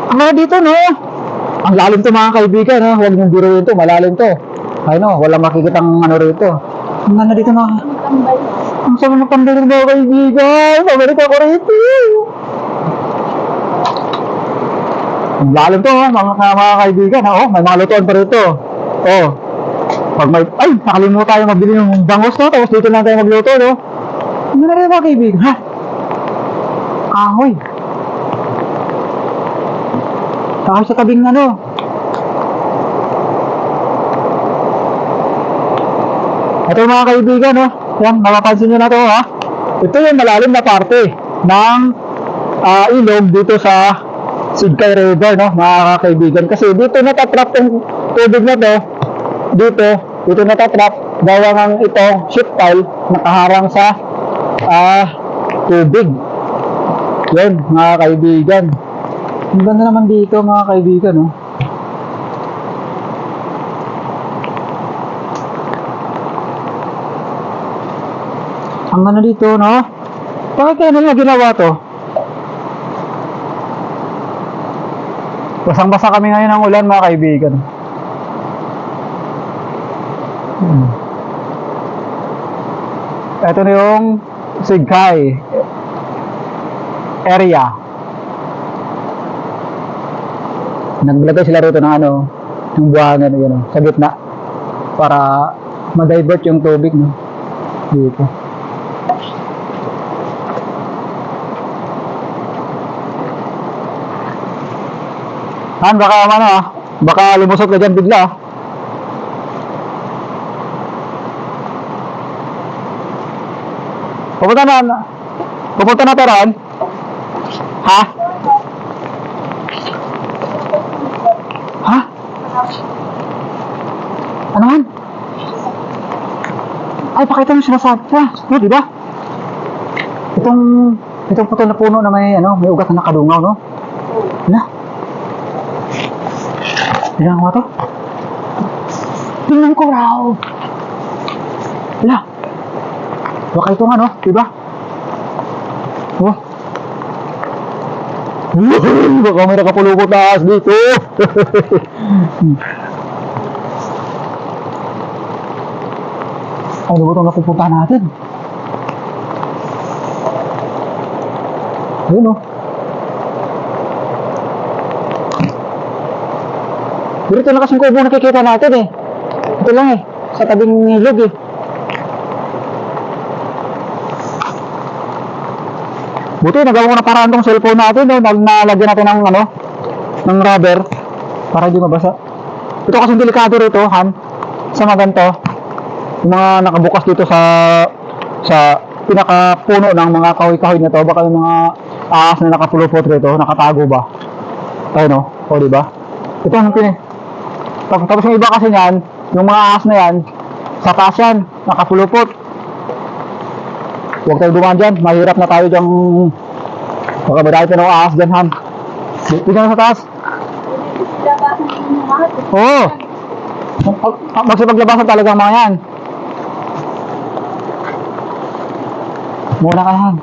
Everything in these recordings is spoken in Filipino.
Ano dito, no? Ang lalim to mga kaibigan, ha? Huwag niyong biruin to, malalim to. Ay no, wala makikitang ano rito. Ang ano dito mga... Ang sama ng tambay ng mga kaibigan. Pabalik ako rito. Ang lalim to, ha? Mga kaibigan, ha? Oh, may mga lutuan pa rito. Oh. Pag may... Ay, nakalimutan tayo magbili ng bangos, no? Tapos dito lang tayo magluto, no? Ano na rin mga kaibigan, ha? Kahoy. Kahoy sa tabing ano. Ito mga kaibigan, no? Yan, mapapansin nyo na to, ha? Ito yung malalim na parte ng ilog dito sa Sidkay River, no? Mga kaibigan. Kasi dito natatrap yung tubig na to. Dito natatrap. Gawa ng ito, sheet pile, nakaharang sa tubig. Yan, mga kaibigan. Ang ganda naman dito, mga kaibigan, no? Ang ano dito, no? Bakit kaya nila ginawa to? Basang-basa kami ngayon ng ulan, mga kaibigan. Ito na yung Sidkay area. Naglagay sila rito ng ano, ng buwangan yun, sa gitna para ma-divert yung tubig, no? Dito. Han, baka ano, baka lumusot ka dyan bigla. Pupunta na taran. Ha? Ha? Ano man? Ay, pakita mo sinasabi ka. No, di ba? Itong putol na puno na may ugat na nakadungaw, no? Na? Tingnan mo to? Tingnan ko raw. Wala. Baka ito nga, no? Diba? Oh. Baka may nakapulukot na ahas dito. Ano ba itong napupunta natin? Ayun, oh. Dito na kasing kubo nakikita natin, eh. Ito lang, eh. Sa tabing ilog, eh. Buti, nagawa ko na paraan tong cellphone natin, no? Nalagyan natin ng, ng rubber para hindi mabasa. Ito kasing delikado rito, Han, sa mga ganito. Yung mga nakabukas dito sa pinakapuno ng mga kahoy-kahoy na to. Baka yung mga ahas na nakapulupot rito, nakatago ba? Ayun, no? O, diba? Ito ang tapos yung iba kasi yan, yung mga ahas na yan, sa taas yan, nakapulupot. Huwag tayo dumaan dyan, mahirap na tayo dyang baka marami pa ng ahas dyan, Han. Dito na sa taas. Oo. Magsipaglabasan talaga mga yan. Muna ka, Han.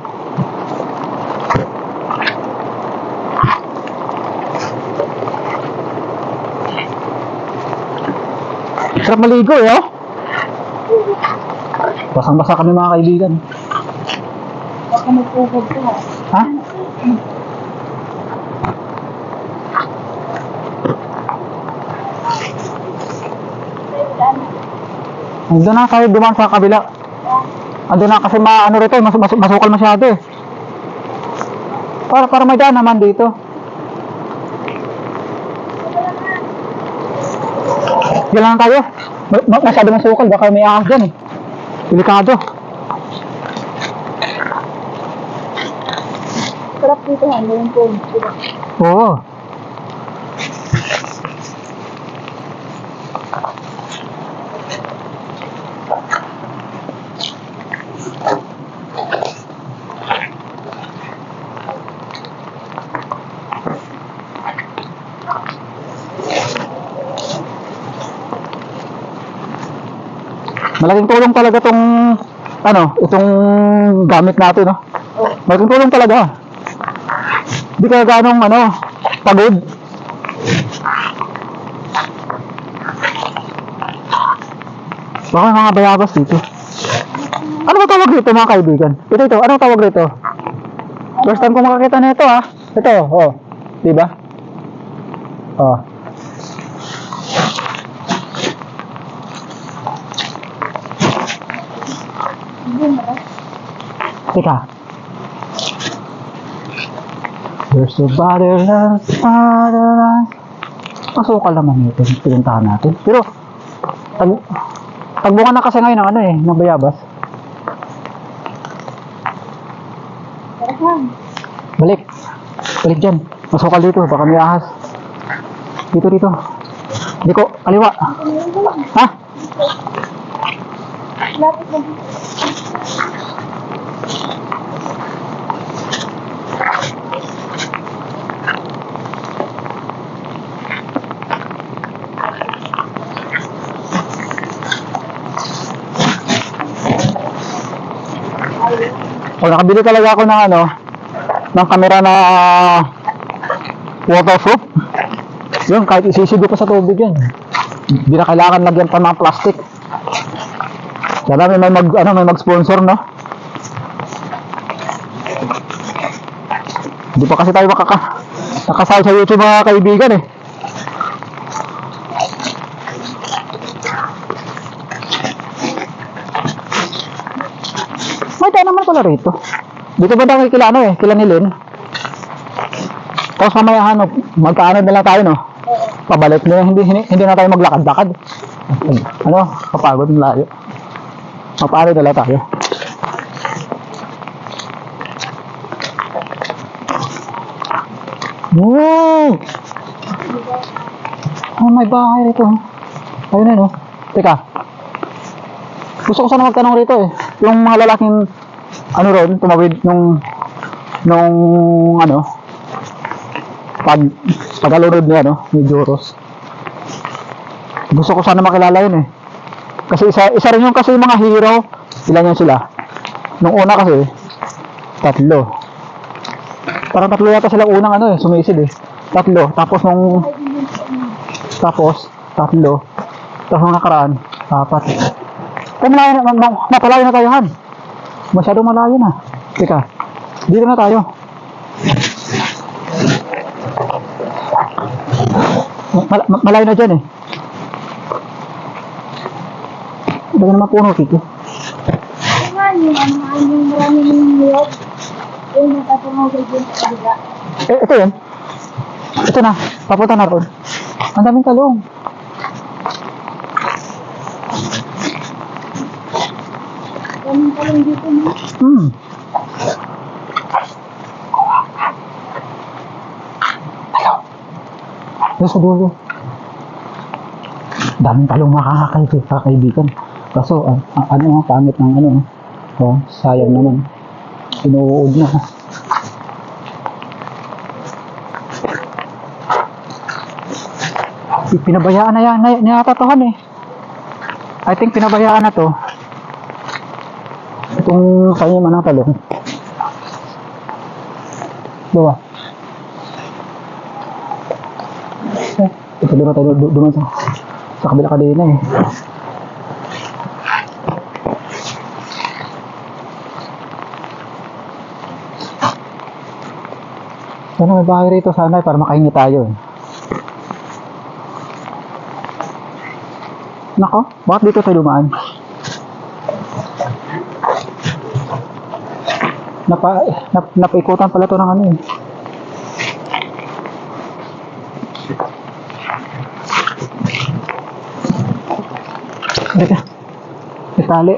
Sarap maligo, eh, oh. Basang-basa kami mga kaibigan. Baka magpugod ko. Ha? Andun na tayo dumaan sa kabila. Andun na kasi rito, masukal masyado, eh. Para may daan naman dito. Diyan lang tayo. Masyado masukal, baka may ahas dyan, eh. Delikado. Sarap dito, ano yung phone. Oo. Malaking tulong talaga itong gamit natin, no? Malaking tulong talaga. Hindi kaya ganong Pagod. Baka may mga bayabas dito. Ano ba tawag dito mga kaibigan? Ito, anong tawag dito? First time ko makakita na ito ah. Ito, oh. Diba? Oh. Teka. There's a fatherland. Masukal naman ito. Pinuntahan natin. Pero, tagbukan na kasi ngayon ng ano eh, ng bayabas. Tarahan. Balik. Balik dyan. Masukal dito. Baka may ahas. Dito. Hindi ko. Kaliwa. Ha? Lapit na dito. O, nakabili talaga ako ng ano, ng camera na waterproof. Yun, kahit isisido ko sa tubig yan. Hindi na kailangan lagyan pa ng plastic. Sana may mag-sponsor, no? Hindi pa kasi tayo nakasali sa YouTube mga kaibigan eh. May tayo naman pala rito. Dito ba daw kila ano eh, kila ni Lynn? Tapos mamaya ano, magkaano na lang tayo no? Pabalik na, hindi na tayo maglakad-lakad. Ano, papagod ng layo. Papaano na lang tayo. Wow! Oh, may bahay rito. Ayun na no. Teka. Gusto ko sana magtanong rito eh. Yung mga lalaking ano ron, tumawid nung ano pag-alunod niya no, ni Joros. Gusto ko sana makilala yun eh. Kasi isa rin yung kasi yung mga hero. Ilan yan sila? Nung una kasi tatlo. Parang tatlo yata silang unang ano eh, sumisid eh. Tatlo. Tapos tatlo. Tapos nung nakaraan, apat. Malayo na tayo Han. Masyadong malayo na. Teka, dito na tayo. Malayo na dyan eh. Hindi naman puno, Kiki. Ayan, yung maraming niyog. Yung natatunogay dyan sa kabila. Ito yan. Ito na, papunta na ron. Ang daming talong. Daming talong dito na. Hello. Doon sa dulo. Daming talong makakaibigan. Kaso, ano ang pangit ng ano. Oh, sayang naman. Inuud na. Pinabayaan na yan. Niyatatahan eh. I think pinabayaan na to. Itong kanya man ang talong. Diba? Ito doon sa kabila kanina eh. Sana may bahay rito sana para makahingi tayo eh. Nako, bakit dito tayo dumaan? Napaikutan pala to ng ano eh. Dito. Itali.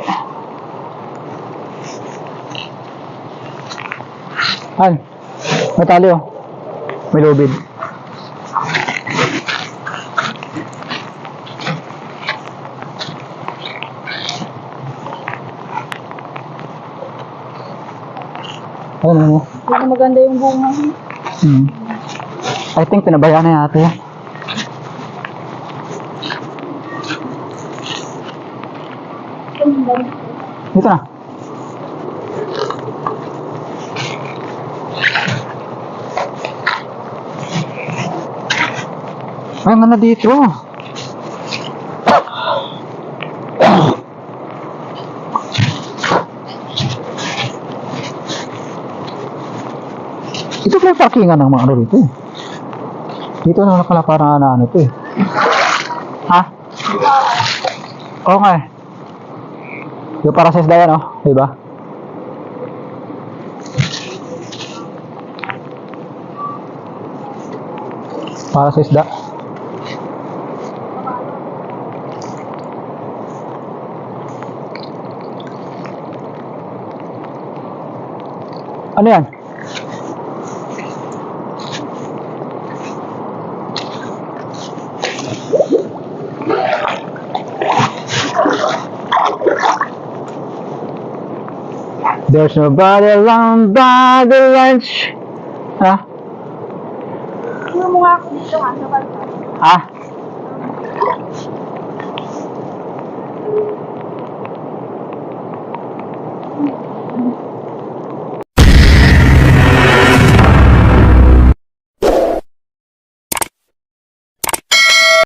Han, may tali oh. May lubid. Ano mo? Hindi maganda yung bunga. I think pinabayaan na yata yan. Dito na. Ay, nga na dito. Ito pala parkingan ng mga ano dito. Dito na pala parang ano to eh. Ha? Oo nga eh. Yung para sa isda yan oh. Diba? Para sa isda. Ano yan? There's nobody around by the lunch. Ha? Ano mo nga ako dito nga sa balta? Ha?